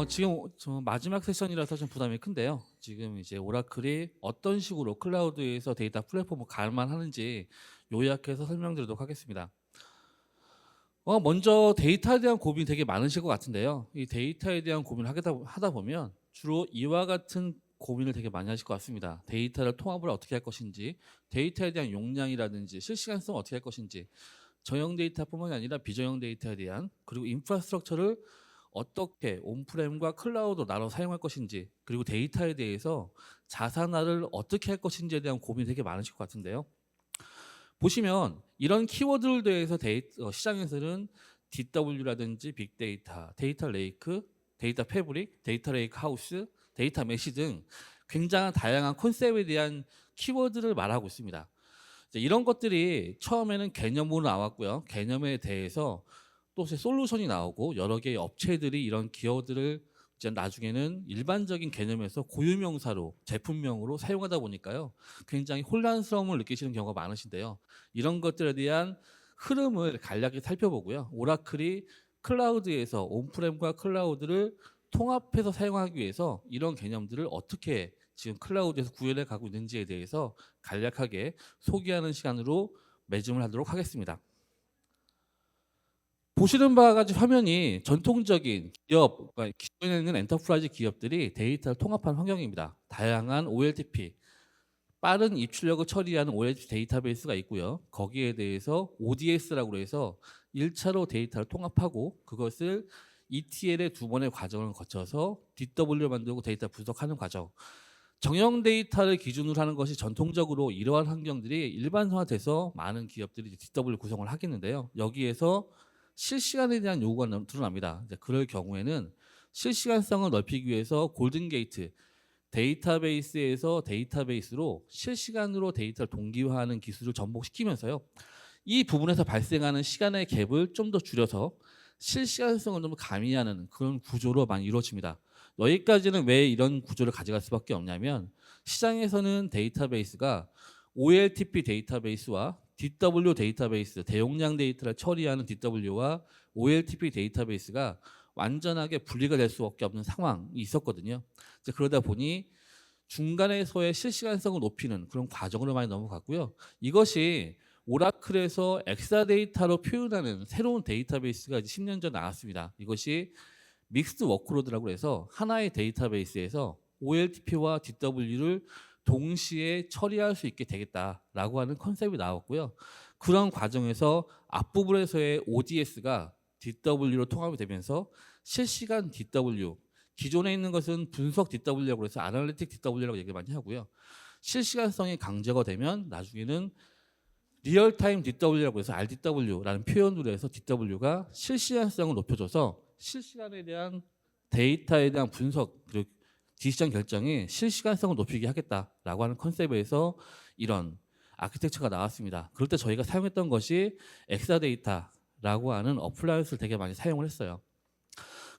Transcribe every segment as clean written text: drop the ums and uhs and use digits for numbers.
지금 저 마지막 세션이라서 좀 부담이 큰데요. 지금 이제 오라클이 어떤 식으로 클라우드에서 데이터 플랫폼을 갈만하는지 요약해서 설명드리도록 하겠습니다. 먼저 데이터에 대한 고민이 되게 많으실 것 같은데요. 이 데이터에 대한 고민을 하다 보면 주로 이와 같은 고민을 되게 많이 하실 것 같습니다. 데이터를 통합을 어떻게 할 것인지, 데이터에 대한 용량이라든지 실시간성을 어떻게 할 것인지, 저형 데이터뿐만이 아니라 비저형 데이터에 대한, 그리고 인프라스트럭처를 어떻게 온프렘과 클라우드로 나눠 사용할 것인지, 그리고 데이터에 대해서 자산화를 어떻게 할 것인지에 대한 고민이 되게 많으실 것 같은데요. 보시면 이런 키워드를 대해서 시장에서는 DW라든지 빅데이터, 데이터 레이크, 데이터 패브릭, 데이터 레이크 하우스, 데이터 메시 등 굉장한 다양한 컨셉에 대한 키워드를 말하고 있습니다. 이런 것들이 처음에는 개념으로 나왔고요. 개념에 대해서 또 솔루션이 나오고 여러 개의 업체들이 이런 기어들을 이제 나중에는 일반적인 개념에서 고유명사로 제품명으로 사용하다 보니까요. 굉장히 혼란스러움을 느끼시는 경우가 많으신데요. 이런 것들에 대한 흐름을 간략히 살펴보고요. 오라클이 클라우드에서 온프렘과 클라우드를 통합해서 사용하기 위해서 이런 개념들을 어떻게 지금 클라우드에서 구현해 가고 있는지에 대해서 간략하게 소개하는 시간으로 매짐을 하도록 하겠습니다. 보시는 바와 같이 화면이 전통적인 기업, 그러니까 기존에 있는 엔터프라이즈 기업들이 데이터를 통합한 환경입니다. 다양한 OLTP, 빠른 입출력을 처리하는 OLTP 데이터베이스가 있고요. 거기에 대해서 ODS라고 해서 1차로 데이터를 통합하고 그것을 ETL의 두 번의 과정을 거쳐서 DW를 만들고 데이터 분석하는 과정. 정형 데이터를 기준으로 하는 것이 전통적으로 이러한 환경들이 일반화돼서 많은 기업들이 DW 구성을 하겠는데요. 여기에서 실시간에 대한 요구가 드러납니다. 그럴 경우에는 실시간성을 넓히기 위해서 골든 게이트, 데이터베이스에서 데이터베이스로 실시간으로 데이터를 동기화하는 기술을 접목시키면서요. 이 부분에서 발생하는 시간의 갭을 좀 더 줄여서 실시간성을 좀 가미하는 그런 구조로 많이 이루어집니다. 여기까지는 왜 이런 구조를 가져갈 수밖에 없냐면 시장에서는 데이터베이스가 OLTP 데이터베이스와 DW 데이터베이스, 대용량 데이터를 처리하는 DW와 OLTP 데이터베이스가 완전하게 분리가 될 수밖에 없는 상황이 있었거든요. 그러다 보니 중간에서의 실시간성을 높이는 그런 과정으로 많이 넘어갔고요. 이것이 오라클에서 엑사데이터로 표현하는 새로운 데이터베이스가 이제 10년 전 나왔습니다. 이것이 믹스드 워크로드라고 해서 하나의 데이터베이스에서 OLTP와 DW를 동시에 처리할 수 있게 되겠다라고 하는 컨셉이 나왔고요. 그런 과정에서 앞부분에서의 ODS가 DW로 통합이 되면서 실시간 DW, 기존에 있는 것은 분석 DW라고 해서 아날리틱 DW라고 얘기 많이 하고요. 실시간성이 강조가 되면 나중에는 리얼타임 DW라고 해서 RDW라는 표현으로 해서 DW가 실시간성을 높여줘서 실시간에 대한 데이터에 대한 분석 그리고 디시전 결정이 실시간성을 높이게 하겠다라고 하는 컨셉에서 이런 아키텍처가 나왔습니다. 그럴 때 저희가 사용했던 것이 엑사데이터라고 하는 어플라이언스를 되게 많이 사용을 했어요.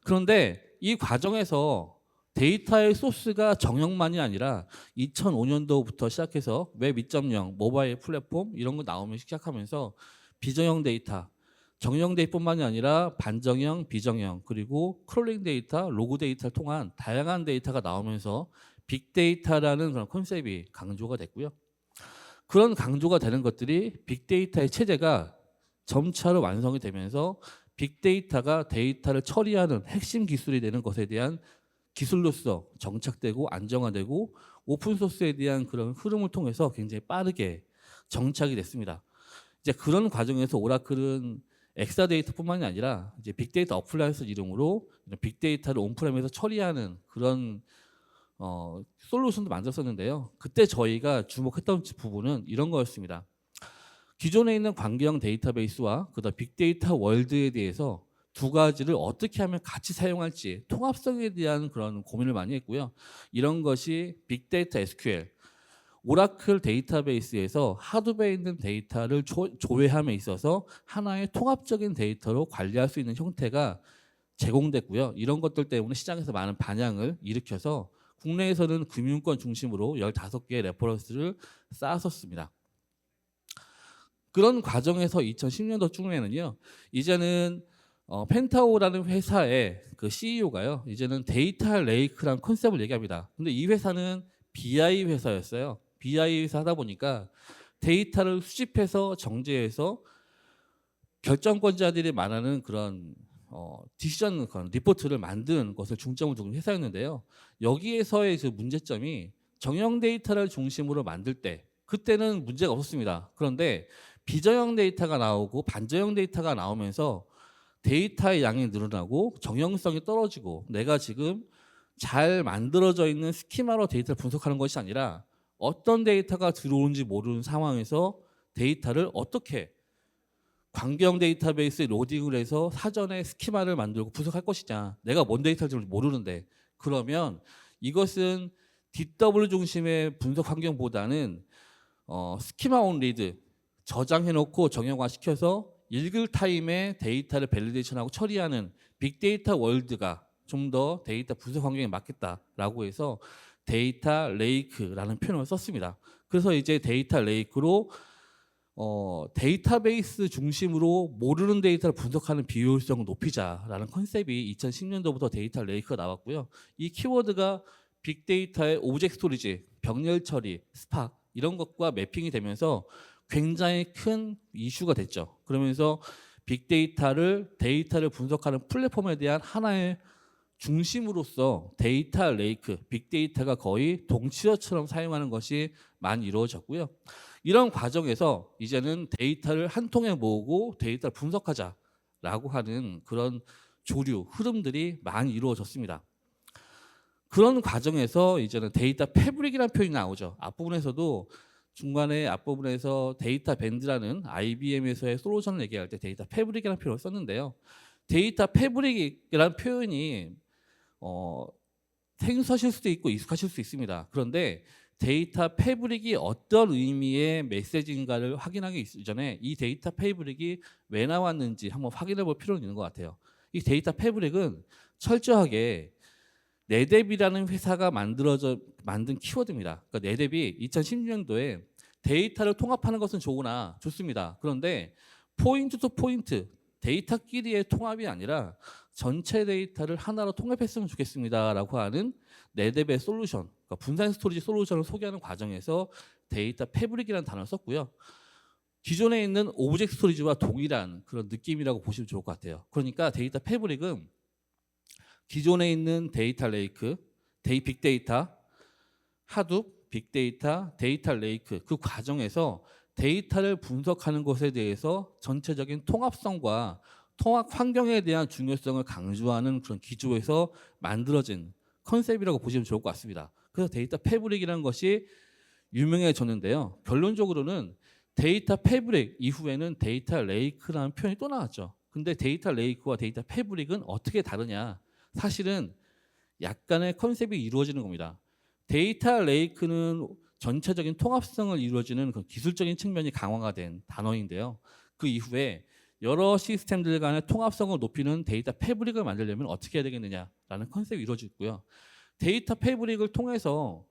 그런데 이 과정에서 데이터의 소스가 정형만이 아니라 2005년도부터 시작해서 웹 2.0, 모바일 플랫폼 이런 거 나오면 시작하면서 비정형 데이터, 정형 데이터뿐만이 아니라 반정형, 비정형, 그리고 크롤링 데이터, 로그 데이터를 통한 다양한 데이터가 나오면서 빅데이터라는 그런 컨셉이 강조가 됐고요. 그런 강조가 되는 것들이 빅데이터의 체제가 점차로 완성이 되면서 빅데이터가 데이터를 처리하는 핵심 기술이 되는 것에 대한 기술로서 정착되고 안정화되고 오픈소스에 대한 그런 흐름을 통해서 굉장히 빠르게 정착이 됐습니다. 이제 그런 과정에서 오라클은 엑사데이터뿐만이 아니라 이제 빅데이터 어플라이언스 이름으로 빅데이터를 온프렘에서 처리하는 그런 솔루션도 만들었었는데요. 그때 저희가 주목했던 부분은 이런 거였습니다. 기존에 있는 관계형 데이터베이스와 그다음 빅데이터 월드에 대해서 두 가지를 어떻게 하면 같이 사용할지 통합성에 대한 그런 고민을 많이 했고요. 이런 것이 빅데이터 SQL, 오라클 데이터베이스에서 하드베이에 있는 데이터를 조회함에 있어서 하나의 통합적인 데이터로 관리할 수 있는 형태가 제공됐고요. 이런 것들 때문에 시장에서 많은 반향을 일으켜서 국내에서는 금융권 중심으로 15개의 레퍼런스를 쌓았었습니다. 그런 과정에서 2010년도 중에는요. 이제는 펜타오라는 회사의 그 CEO가요. 이제는 데이터 레이크라는 컨셉을 얘기합니다. 근데 이 회사는 BI 회사였어요. BI 회사 하다 보니까 데이터를 수집해서 정제해서 결정권자들이 말하는 그런 디시전 그런 리포트를 만드는 것을 중점을 두는 회사였는데요. 여기에서의 그 문제점이 정형 데이터를 중심으로 만들 때 그때는 문제가 없었습니다. 그런데 비정형 데이터가 나오고 반정형 데이터가 나오면서 데이터의 양이 늘어나고 정형성이 떨어지고 내가 지금 잘 만들어져 있는 스키마로 데이터를 분석하는 것이 아니라 어떤 데이터가 들어오는지 모르는 상황에서 데이터를 어떻게 관계형 데이터베이스에 로딩을 해서 사전에 스키마를 만들고 분석할 것이냐. 내가 뭔 데이터를 모르는데. 그러면 이것은 DW 중심의 분석 환경보다는 스키마 온 리드 저장해놓고 정형화시켜서 읽을 타임에 데이터를 밸리데이션하고 처리하는 빅데이터 월드가 좀 더 데이터 분석 환경에 맞겠다라고 해서 데이터 레이크라는 표현을 썼습니다. 그래서 이제 데이터 레이크로 데이터베이스 중심으로 모르는 데이터를 분석하는 비효율성을 높이자라는 컨셉이 2010년도부터 데이터 레이크가 나왔고요. 이 키워드가 빅데이터의 오브젝트 스토리지, 병렬 처리, 스팍 이런 것과 매핑이 되면서 굉장히 큰 이슈가 됐죠. 그러면서 빅데이터를 분석하는 플랫폼에 대한 하나의 중심으로서 데이터 레이크, 빅데이터가 거의 동치어처럼 사용하는 것이 많이 이루어졌고요. 이런 과정에서 이제는 데이터를 한 통에 모으고 데이터를 분석하자라고 하는 그런 조류, 흐름들이 많이 이루어졌습니다. 그런 과정에서 이제는 데이터 패브릭이라는 표현이 나오죠. 앞부분에서도 중간에 앞부분에서 데이터 밴드라는 IBM에서의 솔루션을 얘기할 때 데이터 패브릭이라는 표현을 썼는데요. 데이터 패브릭이라는 표현이 생소하실 수도 있고 익숙하실 수 있습니다. 그런데 데이터 패브릭이 어떤 의미의 메시지인가를 확인하기 이전에 이 데이터 패브릭이 왜 나왔는지 한번 확인해 볼 필요는 있는 것 같아요. 이 데이터 패브릭은 철저하게 네뎁이라는 회사가 만든 키워드입니다. 그러니까 네뎁이 2016년도에 데이터를 통합하는 것은 좋습니다. 그런데 포인트 투 포인트 데이터끼리의 통합이 아니라 전체 데이터를 하나로 통합했으면 좋겠습니다라고 하는 네뎁의 솔루션, 그러니까 분산 스토리지 솔루션을 소개하는 과정에서 데이터 패브릭이라는 단어를 썼고요. 기존에 있는 오브젝트 스토리지와 동일한 그런 느낌이라고 보시면 좋을 것 같아요. 그러니까 데이터 패브릭은 기존에 있는 데이터 레이크, 빅데이터, 하둡, 빅데이터, 데이터 레이크 그 과정에서 데이터를 분석하는 것에 대해서 전체적인 통합성과 통합 환경에 대한 중요성을 강조하는 그런 기조에서 만들어진 컨셉이라고 보시면 좋을 것 같습니다. 그래서 데이터 패브릭이라는 것이 유명해졌는데요. 결론적으로는 데이터 패브릭 이후에는 데이터 레이크라는 표현이 또 나왔죠. 근데 데이터 레이크와 데이터 패브릭은 어떻게 다르냐? 사실은 약간의 컨셉이 이루어지는 겁니다. 데이터 레이크는 전체적인 통합성을 이루어지는 그 기술적인 측면이 강화가 된 단어인데요. 그 이후에 여러 시스템들 간의 통합성을 높이는 데이터 패브릭을 만들려면 어떻게 해야 되겠느냐라는 컨셉이 이루어지고 있고요. 데이터 패브릭을 통해서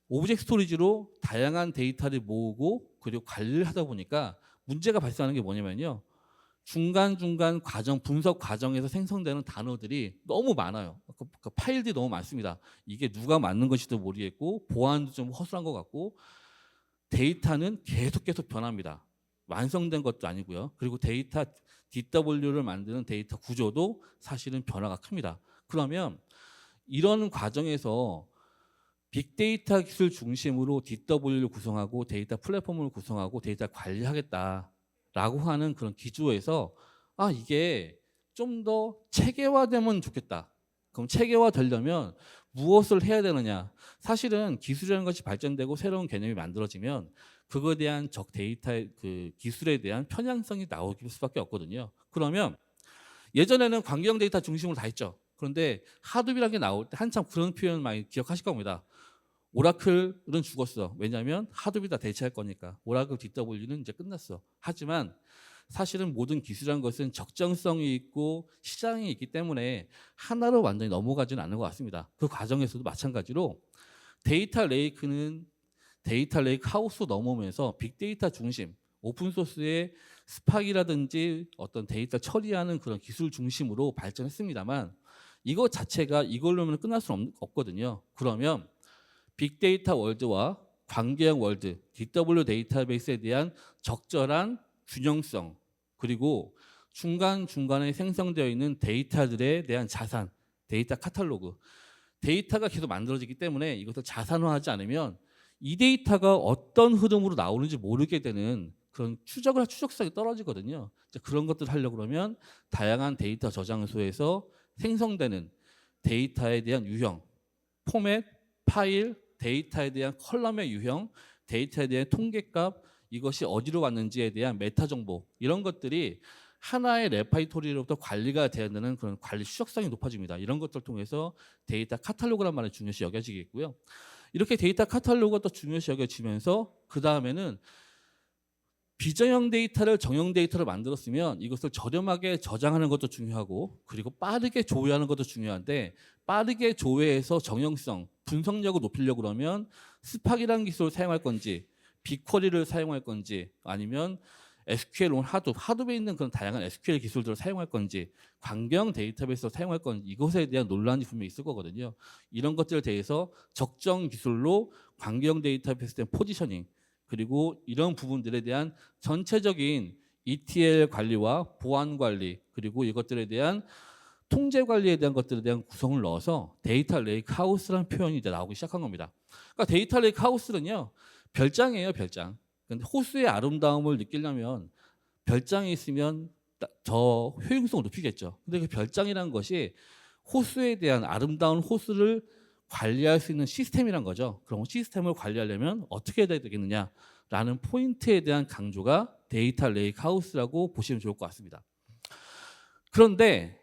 오브젝트 스토리지로 다양한 데이터를 모으고 그리고 관리를 하다 보니까 문제가 발생하는 게 뭐냐면요. 중간중간 분석 과정에서 생성되는 단어들이 너무 많아요. 그 파일들이 너무 많습니다. 이게 누가 만든 것인지도 모르겠고 보안도 좀 허술한 것 같고 데이터는 계속 변합니다. 완성된 것도 아니고요. 그리고 데이터 DW를 만드는 데이터 구조도 사실은 변화가 큽니다. 그러면 이런 과정에서 빅데이터 기술 중심으로 DW를 구성하고 데이터 플랫폼을 구성하고 데이터 관리하겠다라고 하는 그런 기조에서 이게 좀 더 체계화되면 좋겠다. 그럼 체계화되려면 무엇을 해야 되느냐? 사실은 기술이라는 것이 발전되고 새로운 개념이 만들어지면 그거에 대한 데이터의 그 기술에 대한 편향성이 나올 수밖에 없거든요. 그러면 예전에는 관계형 데이터 중심으로 다 했죠. 그런데 하둡이라는 게 나올 때 한참 그런 표현 많이 기억하실 겁니다. 오라클은 죽었어. 왜냐하면 하둡이 다 대체할 거니까. 오라클 DW는 이제 끝났어. 하지만 사실은 모든 기술이라는 것은 적정성이 있고 시장이 있기 때문에 하나로 완전히 넘어가지는 않는 것 같습니다. 그 과정에서도 마찬가지로 데이터 레이크 하우스 넘어오면서 빅데이터 중심, 오픈 소스의 스팍이라든지 어떤 데이터 처리하는 그런 기술 중심으로 발전했습니다만 이거 자체가 이걸로는 끝날 수는 없거든요. 그러면 빅데이터 월드와 관계형 월드, DW 데이터베이스에 대한 적절한 균형성, 그리고 중간중간에 생성되어 있는 데이터들에 대한 자산, 데이터 카탈로그, 데이터가 계속 만들어지기 때문에 이것을 자산화하지 않으면 이 데이터가 어떤 흐름으로 나오는지 모르게 되는 그런 추적성이 떨어지거든요. 그런 것들을 하려고 그러면 다양한 데이터 저장소에서 생성되는 데이터에 대한 유형, 포맷, 파일, 데이터에 대한 컬럼의 유형, 데이터에 대한 통계값, 이것이 어디로 왔는지에 대한 메타 정보, 이런 것들이 하나의 레파이토리로부터 관리가 되어야 되는 그런 관리 추적성이 높아집니다. 이런 것들을 통해서 데이터 카탈로그란 말이 중요시 여겨지겠고요. 이렇게 데이터 카탈로그가 또 중요시 여겨지면서 그 다음에는 비정형 데이터를 정형 데이터로 만들었으면 이것을 저렴하게 저장하는 것도 중요하고, 그리고 빠르게 조회하는 것도 중요한데, 빠르게 조회해서 정형성, 분석력을 높이려고 그러면 스팍이라는 기술을 사용할 건지, 빅쿼리를 사용할 건지, 아니면 SQL 하드에 있는 그런 다양한 SQL 기술들을 사용할 건지, 관계형 데이터베이스를 사용할 건지, 이것에 대한 논란이 분명히 있을 거거든요. 이런 것들에 대해서 적정 기술로 관계형 데이터베이스에 대한 포지셔닝, 그리고 이런 부분들에 대한 전체적인 ETL 관리와 보안 관리, 그리고 이것들에 대한 통제 관리에 대한 것들에 대한 구성을 넣어서 데이터 레이크 하우스라는 표현이 이제 나오기 시작한 겁니다. 그러니까 데이터 레이크 하우스는요, 별장이에요, 별장. 근데 호수의 아름다움을 느끼려면 별장이 있으면 더 효용성을 높이겠죠. 근데 그 별장이라는 것이 호수에 대한 아름다운 호수를 관리할 수 있는 시스템이란 거죠. 그럼 시스템을 관리하려면 어떻게 해야 되겠느냐라는 포인트에 대한 강조가 데이터 레이크 하우스라고 보시면 좋을 것 같습니다. 그런데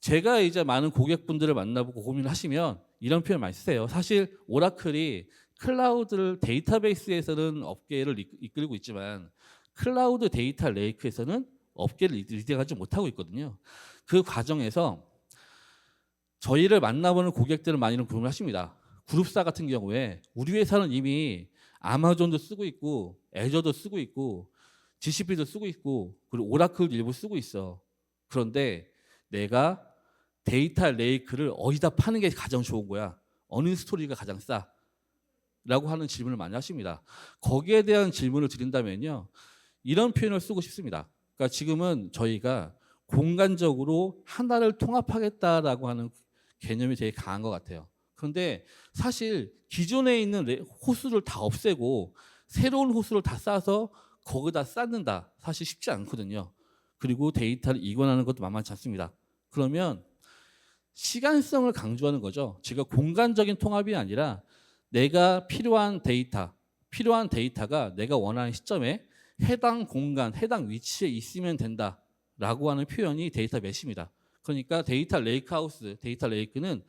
제가 이제 많은 고객분들을 만나보고 고민을 하시면 이런 표현 많이 쓰세요. 사실 오라클이 클라우드를 데이터베이스에서는 업계를 이끌고 있지만 클라우드 데이터 레이크에서는 업계를 리드하지 못하고 있거든요. 그 과정에서 저희를 만나보는 고객들은 많이 이런 고민을 하십니다. 그룹사 같은 경우에 우리 회사는 이미 아마존도 쓰고 있고 애저도 쓰고 있고 GCP도 쓰고 있고 그리고 오라클도 일부 쓰고 있어. 그런데 내가 데이터 레이크를 어디다 파는 게 가장 좋은 거야? 어느 스토리가 가장 싸? 라고 하는 질문을 많이 하십니다. 거기에 대한 질문을 드린다면요, 이런 표현을 쓰고 싶습니다. 그러니까 지금은 저희가 공간적으로 하나를 통합하겠다라고 하는 개념이 되게 강한 것 같아요. 그런데 사실 기존에 있는 호수를 다 없애고 새로운 호수를 다 쌓아서 거기다 쌓는다, 사실 쉽지 않거든요. 그리고 데이터를 이관하는 것도 만만치 않습니다. 그러면 시간성을 강조하는 거죠. 제가 공간적인 통합이 아니라 내가 필요한 데이터가 내가 원하는 시점에 해당 공간, 해당 위치에 있으면 된다라고 하는 표현이 데이터 메시입니다. 그러니까 데이터 레이크 하우스, 데이터 레이크는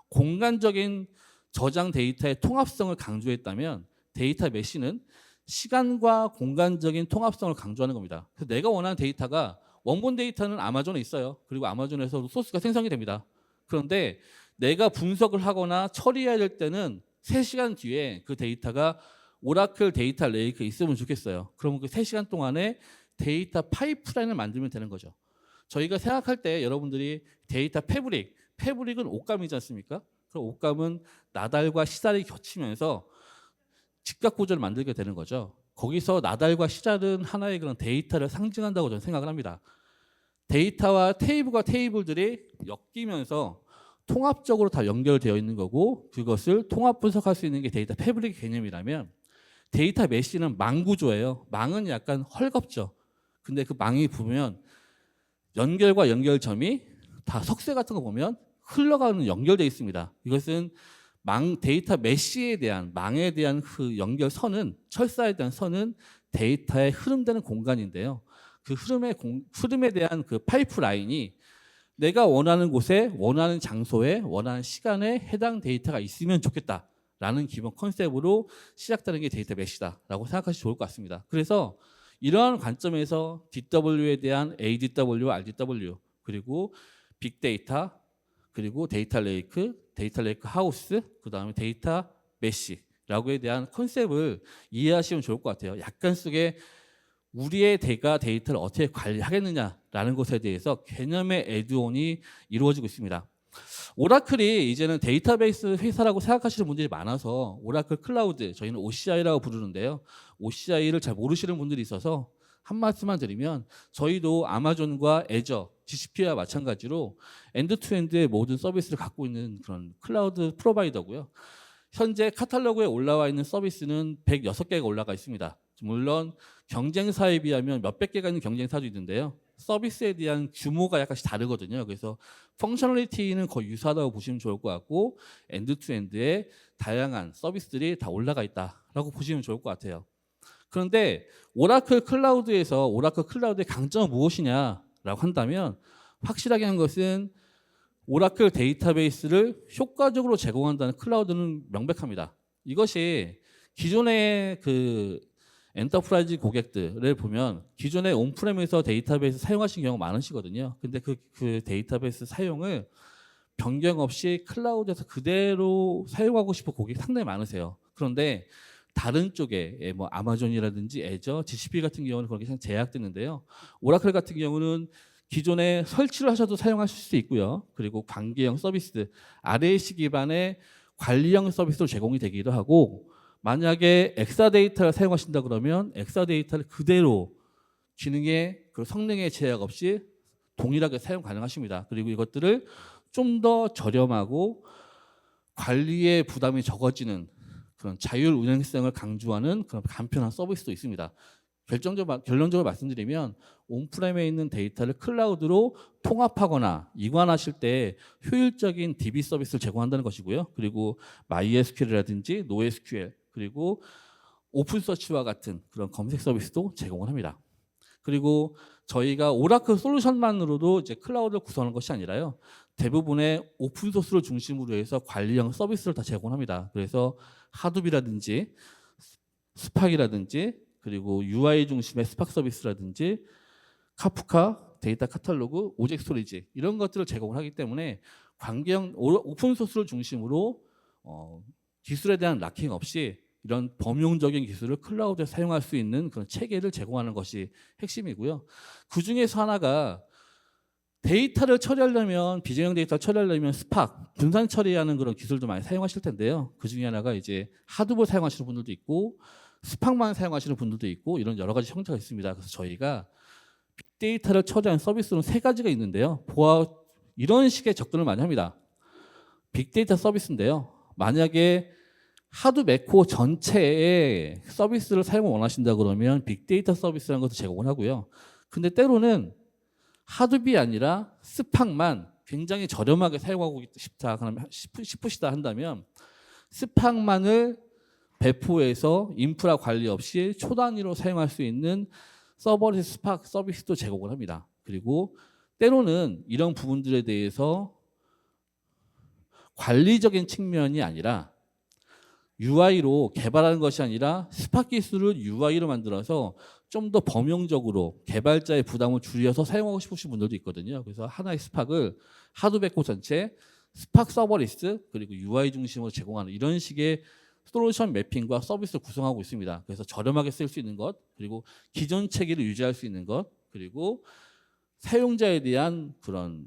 공간적인 저장 데이터의 통합성을 강조했다면 데이터 메시는 시간과 공간적인 통합성을 강조하는 겁니다. 그래서 내가 원하는 데이터가 원본 데이터는 아마존에 있어요. 그리고 아마존에서 소스가 생성이 됩니다. 그런데 내가 분석을 하거나 처리해야 될 때는 3시간 뒤에 그 데이터가 오라클 데이터 레이크에 있으면 좋겠어요. 그러면 그 3시간 동안에 데이터 파이프라인을 만들면 되는 거죠. 저희가 생각할 때 여러분들이 데이터 패브릭은 옷감이지 않습니까? 그럼 옷감은 나달과 시달이 겹치면서 직각 구조를 만들게 되는 거죠. 거기서 나달과 시달은 하나의 그런 데이터를 상징한다고 저는 생각을 합니다. 데이터와 테이블들이 엮이면서 통합적으로 다 연결되어 있는 거고, 그것을 통합 분석할 수 있는 게 데이터 패브릭 개념이라면 데이터 메시는 망 구조예요. 망은 약간 헐겁죠. 근데 그 망이 보면 연결과 연결점이 다 석쇠 같은 거 보면 흘러가는 연결되어 있습니다. 이것은 데이터 메시에 대한 망에 대한 그 연결선은, 철사에 대한 선은 데이터의 흐름되는 공간인데요. 그 흐름에 대한 그 파이프라인이 내가 원하는 곳에, 원하는 장소에, 원하는 시간에 해당 데이터가 있으면 좋겠다라는 기본 컨셉으로 시작되는 게 데이터 메시다라고 생각하시면 좋을 것 같습니다. 그래서 이러한 관점에서 DW에 대한 ADW, RDW, 그리고 빅데이터, 그리고 데이터 레이크 하우스, 그 다음에 데이터 메시라고에 대한 컨셉을 이해하시면 좋을 것 같아요. 약간 속에 우리의 데이터를 어떻게 관리하겠느냐라는 것에 대해서 개념의 애드온이 이루어지고 있습니다. 오라클이 이제는 데이터베이스 회사라고 생각하시는 분들이 많아서 오라클 클라우드, 저희는 OCI라고 부르는데요. OCI를 잘 모르시는 분들이 있어서 한 말씀만 드리면 저희도 아마존과 애저, GCP와 마찬가지로 엔드투엔드의 모든 서비스를 갖고 있는 그런 클라우드 프로바이더고요. 현재 카탈로그에 올라와 있는 서비스는 106개가 올라가 있습니다. 물론 경쟁사에 비하면 몇백 개가 있는 경쟁사도 있는데요. 서비스에 대한 규모가 약간씩 다르거든요. 그래서 펑셔널리티는 거의 유사하다고 보시면 좋을 것 같고 엔드투엔드의 다양한 서비스들이 다 올라가 있다라고 보시면 좋을 것 같아요. 그런데 오라클 클라우드의 강점은 무엇이냐라고 한다면 확실하게 한 것은 오라클 데이터베이스를 효과적으로 제공한다는 클라우드는 명백합니다. 이것이 기존의 그 엔터프라이즈 고객들을 보면 기존의 온프레미서 데이터베이스 사용하신 경우가 많으시거든요. 근데 그 데이터베이스 사용을 변경 없이 클라우드에서 그대로 사용하고 싶은 고객이 상당히 많으세요. 그런데 다른 쪽에 뭐 아마존이라든지 애저, GCP 같은 경우는 그렇게 제약되는데요. 오라클 같은 경우는 기존에 설치를 하셔도 사용하실 수 있고요. 그리고 관계형 서비스, RAC 기반의 관리형 서비스로 제공이 되기도 하고 만약에 엑사데이터를 사용하신다 그러면 엑사데이터를 그대로 기능의 그 성능에 제약 없이 동일하게 사용 가능하십니다. 그리고 이것들을 좀 더 저렴하고 관리의 부담이 적어지는 그런 자율 운영성을 강조하는 그런 간편한 서비스도 있습니다. 결론적으로 말씀드리면 온프렘에 있는 데이터를 클라우드로 통합하거나 이관하실 때 효율적인 DB 서비스를 제공한다는 것이고요. 그리고 MySQL이라든지 NoSQL 그리고 오픈서치와 같은 그런 검색 서비스도 제공을 합니다. 그리고 저희가 오라클 솔루션만으로도 이제 클라우드를 구성하는 것이 아니라요. 대부분의 오픈소스를 중심으로 해서 관리형 서비스를 다 제공합니다. 그래서 하둡이라든지 스팍이라든지 그리고 UI 중심의 스팍 서비스라든지 카프카, 데이터 카탈로그, 오젝트 스토리지 이런 것들을 제공을 하기 때문에 관계형 오픈소스를 중심으로 기술에 대한 락킹 없이 이런 범용적인 기술을 클라우드에 사용할 수 있는 그런 체계를 제공하는 것이 핵심이고요. 그 중에서 하나가 데이터를 처리하려면 비정형 데이터를 처리하려면 스팍, 분산 처리하는 그런 기술도 많이 사용하실 텐데요. 그 중에 하나가 이제 하드볼 사용하시는 분들도 있고 스팍만 사용하시는 분들도 있고 이런 여러 가지 형태가 있습니다. 그래서 저희가 빅데이터를 처리하는 서비스는 3가지가 있는데요. 이런 식의 접근을 많이 합니다. 빅데이터 서비스인데요. 만약에 하두 매코 전체의 서비스를 사용을 원하신다 그러면 빅데이터 서비스라는 것을 제공을 하고요. 근데 때로는 하둡이 아니라 스팍만 굉장히 저렴하게 사용하고 싶으시다 한다면 스팍만을 배포해서 인프라 관리 없이 초단위로 사용할 수 있는 서버리스 스팍 서비스도 제공을 합니다. 그리고 때로는 이런 부분들에 대해서 관리적인 측면이 아니라 UI로 개발하는 것이 아니라 스팍 기술을 UI로 만들어서 좀 더 범용적으로 개발자의 부담을 줄여서 사용하고 싶으신 분들도 있거든요. 그래서 하나의 스팍을 하드베코 전체, 스팍 서버리스 그리고 UI 중심으로 제공하는 이런 식의 솔루션 매핑과 서비스를 구성하고 있습니다. 그래서 저렴하게 쓸 수 있는 것, 그리고 기존 체계를 유지할 수 있는 것, 그리고 사용자에 대한 그런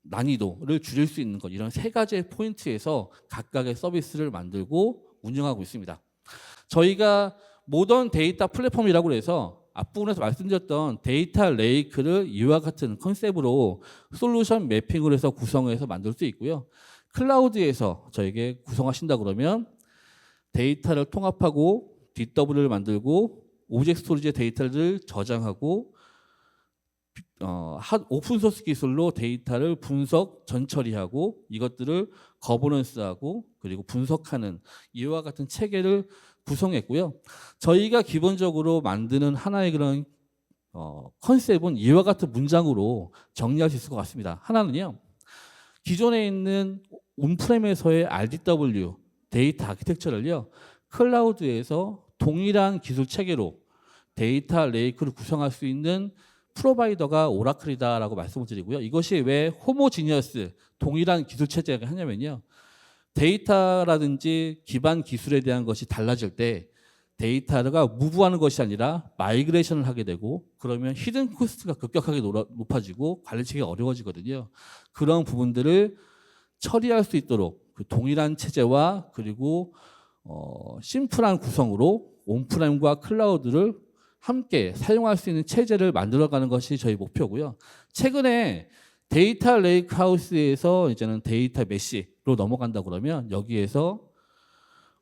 난이도를 줄일 수 있는 것 이런 3가지의 포인트에서 각각의 서비스를 만들고 운영하고 있습니다. 저희가 모던 데이터 플랫폼이라고 해서 앞부분에서 말씀드렸던 데이터 레이크를 이와 같은 컨셉으로 솔루션 매핑을 해서 구성해서 만들 수 있고요. 클라우드에서 저에게 구성하신다 그러면 데이터를 통합하고 DW를 만들고 오브젝트 스토리지의 데이터를 저장하고 오픈소스 기술로 데이터를 분석, 전처리하고 이것들을 거버넌스하고 그리고 분석하는 이와 같은 체계를 구성했고요. 저희가 기본적으로 만드는 하나의 그런 컨셉은 이와 같은 문장으로 정리할 수 있을 것 같습니다. 하나는요. 기존에 있는 온프렘에서의 RDW 데이터 아키텍처를요. 클라우드에서 동일한 기술 체계로 데이터 레이크를 구성할 수 있는 프로바이더가 오라클이다라고 말씀을 드리고요. 이것이 왜 호모지니어스 동일한 기술 체제가 하냐면요. 데이터라든지 기반 기술에 대한 것이 달라질 때 데이터가 무브하는 것이 아니라 마이그레이션을 하게 되고 그러면 히든 코스트가 급격하게 높아지고 관리치기가 어려워지거든요. 그런 부분들을 처리할 수 있도록 그 동일한 체제와 그리고 심플한 구성으로 온프렘과 클라우드를 함께 사용할 수 있는 체제를 만들어가는 것이 저희 목표고요. 최근에 데이터 레이크하우스에서 이제는 데이터 메시로 넘어간다 그러면 여기에서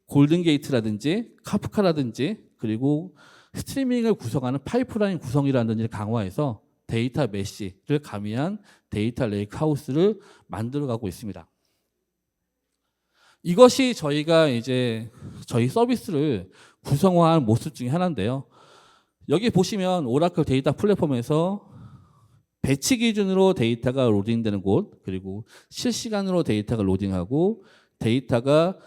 골든 게이트라든지 카프카라든지 그리고 스트리밍을 구성하는 파이프라인 구성이라든지 강화해서 데이터 메시를 가미한 데이터 레이크하우스를 만들어가고 있습니다. 이것이 저희가 이제 저희 서비스를 구성화한 모습 중에 하나인데요. 여기 보시면 오라클 데이터 플랫폼에서 배치 기준으로 데이터가 로딩되는 곳, 그리고 실시간으로 데이터가 로딩하고 데이터가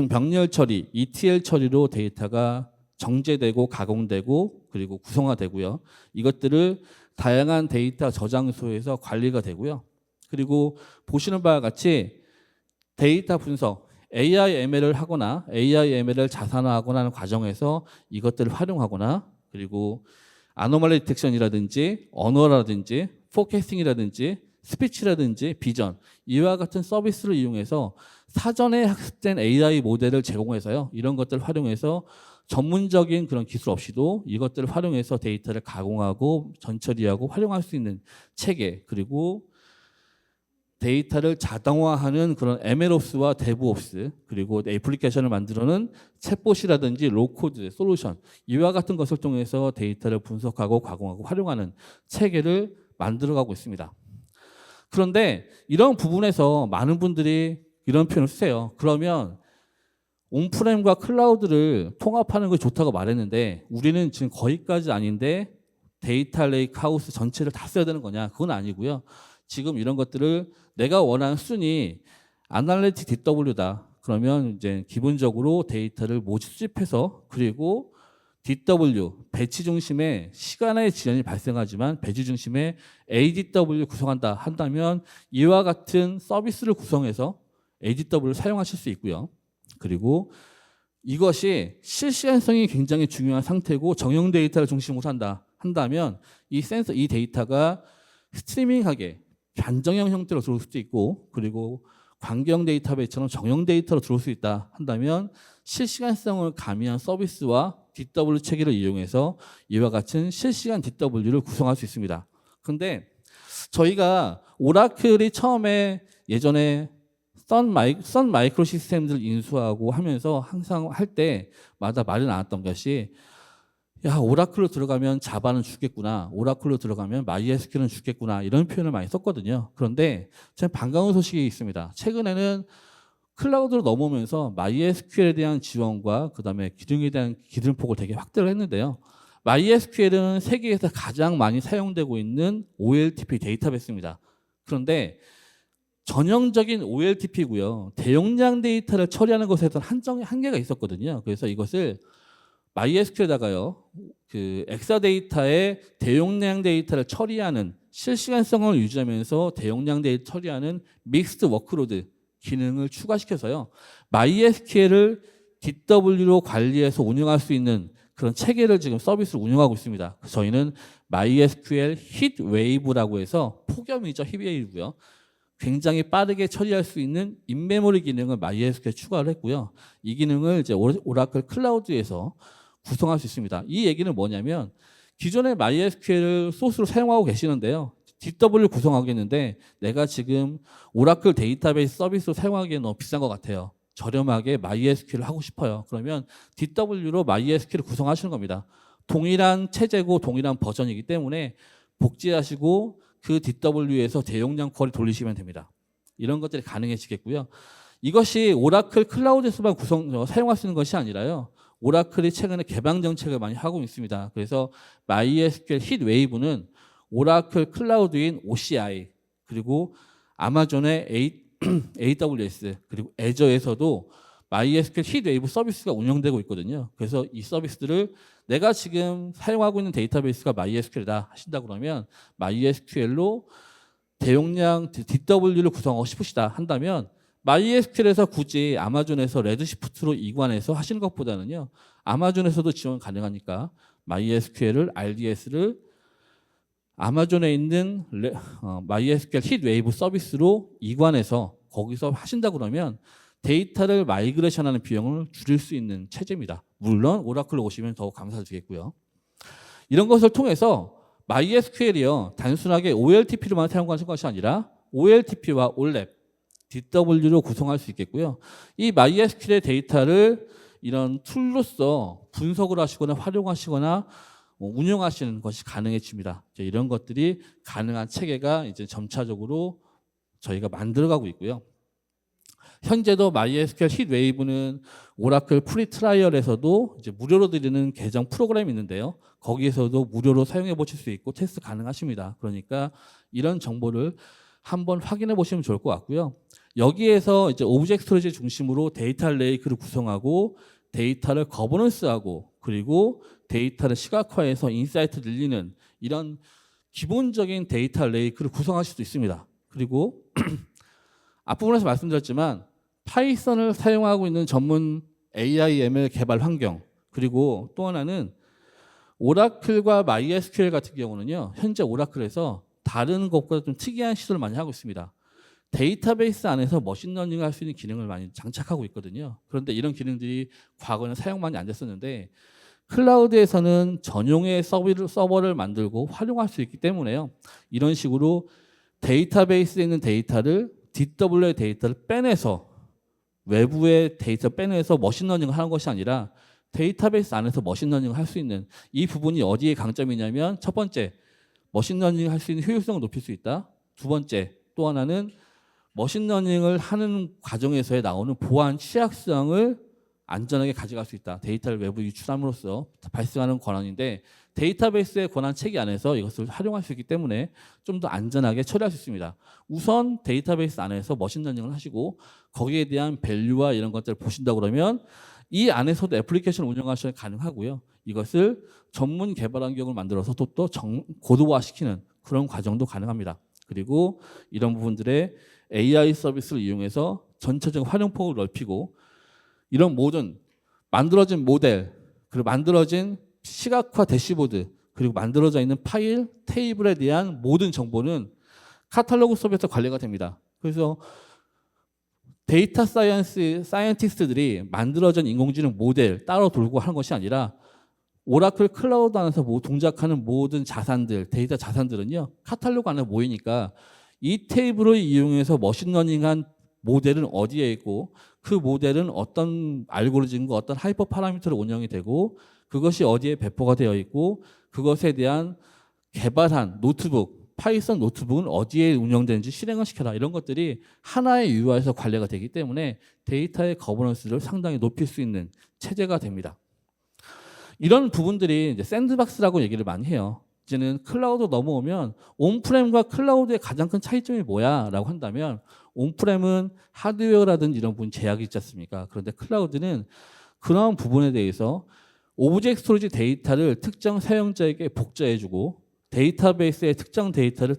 병렬 처리, ETL 처리로 데이터가 정제되고 가공되고 그리고 구성화되고요. 이것들을 다양한 데이터 저장소에서 관리가 되고요. 그리고 보시는 바와 같이 데이터 분석, AI ML을 하거나 AI ML을 자산화하거나 하는 과정에서 이것들을 활용하거나 그리고 아노멀리 디텍션이라든지 언어라든지 포캐스팅이라든지 스피치라든지 비전 이와 같은 서비스를 이용해서 사전에 학습된 AI 모델을 제공해서요. 이런 것들을 활용해서 전문적인 그런 기술 없이도 이것들을 활용해서 데이터를 가공하고 전처리하고 활용할 수 있는 체계 그리고 데이터를 자동화하는 그런 MLOps와 DevOps 그리고 애플리케이션을 만들어는 챗봇이라든지 로코드 솔루션 이와 같은 것을 통해서 데이터를 분석하고 가공하고 활용하는 체계를 만들어가고 있습니다. 그런데 이런 부분에서 많은 분들이 이런 표현을 쓰세요. 그러면 온프렘과 클라우드를 통합하는 것이 좋다고 말했는데 우리는 지금 거기까지 아닌데 데이터 레이크 하우스 전체를 다 써야 되는 거냐? 그건 아니고요. 지금 이런 것들을 내가 원하는 순위 아날리틱 DW다. 그러면 이제 기본적으로 데이터를 모집 수집해서 그리고 DW 배치 중심의 시간의 지연이 발생하지만 배치 중심의 ADW 구성한다 한다면 이와 같은 서비스를 구성해서 ADW를 사용하실 수 있고요. 그리고 이것이 실시간성이 굉장히 중요한 상태고 정형 데이터를 중심으로 한다면 이 센서 이 데이터가 스트리밍하게 반정형 형태로 들어올 수도 있고 그리고 광경 데이터베이스처럼 정형 데이터로 들어올 수 있다 한다면 실시간성을 가미한 서비스와 DW 체계를 이용해서 이와 같은 실시간 DW를 구성할 수 있습니다. 그런데 저희가 오라클이 처음에 예전에 선 마이크로 시스템들을 인수하고 하면서 항상 할 때마다 말이 나왔던 것이 야 오라클로 들어가면 자바는 죽겠구나 오라클로 들어가면 MySQL은 죽겠구나 이런 표현을 많이 썼거든요. 그런데 참 반가운 소식이 있습니다. 최근에는 클라우드로 넘어오면서 MySQL에 대한 지원과 그다음에 기능에 대한 기능폭을 되게 확대를 했는데요. MySQL은 세계에서 가장 많이 사용되고 있는 OLTP 데이터베이스입니다. 그런데 전형적인 OLTP고요. 대용량 데이터를 처리하는 것에서는 한계가 있었거든요. 그래서 이것을 MySQL에다가요. 그 엑사데이터의 대용량 데이터를 처리하는 실시간성을 유지하면서 대용량 데이터 처리하는 믹스드 워크로드 기능을 추가시켜서요. MySQL을 DW로 관리해서 운영할 수 있는 그런 체계를 지금 서비스를 운영하고 있습니다. 저희는 MySQL 힛웨이브라고 해서 폭염이죠. 힛웨이브고요. 굉장히 빠르게 처리할 수 있는 인메모리 기능을 MySQL에 추가를 했고요. 이 기능을 이제 오라클 클라우드에서 구성할 수 있습니다. 이 얘기는 뭐냐면 기존의 MySQL을 소스로 사용하고 계시는데요. DW 구성하겠는데 내가 지금 오라클 데이터베이스 서비스로 사용하기에는 너무 비싼 것 같아요. 저렴하게 MySQL을 하고 싶어요. 그러면 DW로 MySQL을 구성하시는 겁니다. 동일한 체제고 동일한 버전이기 때문에 복제하시고 그 DW에서 대용량 쿼리 돌리시면 됩니다. 이런 것들이 가능해지겠고요. 이것이 오라클 클라우드에서만 사용할 수 있는 것이 아니라요. 오라클이 최근에 개방 정책을 많이 하고 있습니다. 그래서 MySQL 힛웨이브는 오라클 클라우드인 OCI 그리고 아마존의 AWS 그리고 애저에서도 MySQL 힛웨이브 서비스가 운영되고 있거든요. 그래서 이 서비스들을 내가 지금 사용하고 있는 데이터베이스가 MySQL이다 하신다 그러면 MySQL로 대용량 DW를 구성하고 싶으시다 한다면 MySQL에서 굳이 아마존에서 레드시프트로 이관해서 하시는 것보다는요. 아마존에서도 지원 가능하니까 MySQL을 RDS를 아마존에 있는 MySQL hit웨이브 서비스로 이관해서 거기서 하신다 그러면 데이터를 마이그레이션하는 비용을 줄일 수 있는 체제입니다. 물론 오라클로 오시면 더욱 감사드리겠고요. 이런 것을 통해서 MySQL이요 단순하게 OLTP로만 사용하는 것이 아니라 OLTP와 OLAP, DW로 구성할 수 있겠고요. 이 MySQL의 데이터를 이런 툴로서 분석을 하시거나 활용하시거나 운영하시는 것이 가능해집니다. 이런 것들이 가능한 체계가 이제 점차적으로 저희가 만들어가고 있고요. 현재도 MySQL hit웨이브는 오라클 프리 트라이얼에서도 이제 무료로 드리는 계정 프로그램이 있는데요. 거기에서도 무료로 사용해 보실 수 있고 테스트 가능하십니다. 그러니까 이런 정보를 한번 확인해 보시면 좋을 것 같고요. 여기에서 이제 오브젝트 스토리지 중심으로 데이터 레이크를 구성하고 데이터를 거버넌스하고 그리고 데이터를 시각화해서 인사이트 늘리는 이런 기본적인 데이터 레이크를 구성하실 수 있습니다. 그리고 앞부분에서 말씀드렸지만 파이썬을 사용하고 있는 전문 AI ML 개발 환경 그리고 또 하나는 오라클과 MySQL 같은 경우는요. 현재 오라클에서 다른 것보다 좀 특이한 시도를 많이 하고 있습니다. 데이터베이스 안에서 머신러닝을 할 수 있는 기능을 많이 장착하고 있거든요. 그런데 이런 기능들이 과거에는 사용 많이 안 됐었는데 클라우드에서는 전용의 서버를 만들고 활용할 수 있기 때문에요. 이런 식으로 데이터베이스에 있는 데이터를 DW의 데이터를 빼내서 외부의 데이터 빼내서 머신러닝을 하는 것이 아니라 데이터베이스 안에서 머신러닝을 할 수 있는 이 부분이 어디에 강점이냐면 첫 번째, 머신러닝을 할 수 있는 효율성을 높일 수 있다. 두 번째, 또 하나는 머신러닝을 하는 과정에서 나오는 보안 취약성을 안전하게 가져갈 수 있다. 데이터를 외부 유출함으로써 발생하는 권한인데 데이터베이스의 권한 체계 안에서 이것을 활용할 수 있기 때문에 좀 더 안전하게 처리할 수 있습니다. 우선 데이터베이스 안에서 머신러닝을 하시고 거기에 대한 밸류와 이런 것들을 보신다 그러면 이 안에서도 애플리케이션 운영하셔야 가능하고요. 이것을 전문 개발 환경을 만들어서 또 고도화시키는 그런 과정도 가능합니다. 그리고 이런 부분들의 AI 서비스를 이용해서 전체적인 활용폭을 넓히고 이런 모든 만들어진 모델 그리고 만들어진 시각화 대시보드 그리고 만들어져 있는 파일, 테이블에 대한 모든 정보는 카탈로그 서비스에서 관리가 됩니다. 그래서 데이터 사이언티스트들이 만들어진 인공지능 모델 따로 돌고 하는 것이 아니라 오라클 클라우드 안에서 동작하는 모든 자산들, 데이터 자산들은요. 카탈로그 안에 모이니까 이 테이블을 이용해서 머신러닝한 모델은 어디에 있고 그 모델은 어떤 알고리즘과 어떤 하이퍼 파라미터로 운영이 되고 그것이 어디에 배포가 되어 있고 그것에 대한 개발한 노트북, 파이썬 노트북은 어디에 운영되는지 실행을 시켜라. 이런 것들이 하나의 UI에서 관리가 되기 때문에 데이터의 거버넌스를 상당히 높일 수 있는 체제가 됩니다. 이런 부분들이 이제 샌드박스라고 얘기를 많이 해요. 이제는 클라우드 넘어오면 온프렘과 클라우드의 가장 큰 차이점이 뭐야? 라고 한다면 온프렘은 하드웨어라든지 이런 부분 제약이 있지 않습니까? 그런데 클라우드는 그런 부분에 대해서 오브젝트 스토리지 데이터를 특정 사용자에게 복제해주고 데이터베이스의 특정 데이터를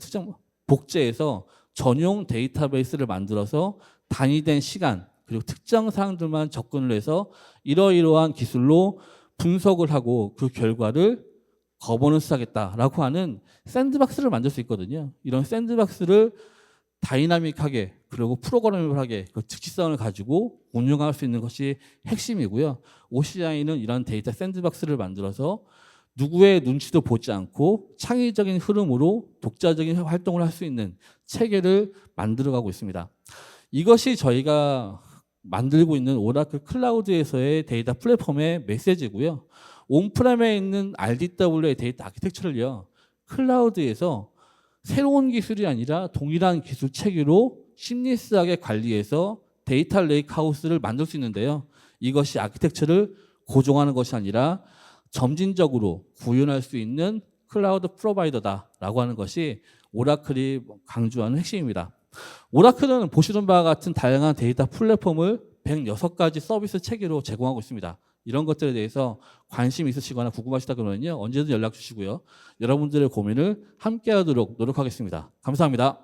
복제해서 전용 데이터베이스를 만들어서 단위된 시간 그리고 특정 사항들만 접근을 해서 이러이러한 기술로 분석을 하고 그 결과를 거버넌스 하겠다라고 하는 샌드박스를 만들 수 있거든요. 이런 샌드박스를 다이나믹하게 그리고 프로그래머블하게 그 특징성을 가지고 운영할 수 있는 것이 핵심이고요. OCI는 이런 데이터 샌드박스를 만들어서 누구의 눈치도 보지 않고 창의적인 흐름으로 독자적인 활동을 할 수 있는 체계를 만들어가고 있습니다. 이것이 저희가 만들고 있는 오라클 클라우드에서의 데이터 플랫폼의 메시지고요. 온프렘에 있는 RDW의 데이터 아키텍처를요. 클라우드에서 새로운 기술이 아니라 동일한 기술 체계로 심리스하게 관리해서 데이터 레이크하우스를 만들 수 있는데요. 이것이 아키텍처를 고정하는 것이 아니라 점진적으로 구현할 수 있는 클라우드 프로바이더다라고 하는 것이 오라클이 강조하는 핵심입니다. 오라클은 보시는 바와 같은 다양한 데이터 플랫폼을 106가지 서비스 체계로 제공하고 있습니다. 이런 것들에 대해서 관심 있으시거나 궁금하시다 그러면요. 언제든 연락 주시고요. 여러분들의 고민을 함께하도록 노력하겠습니다. 감사합니다.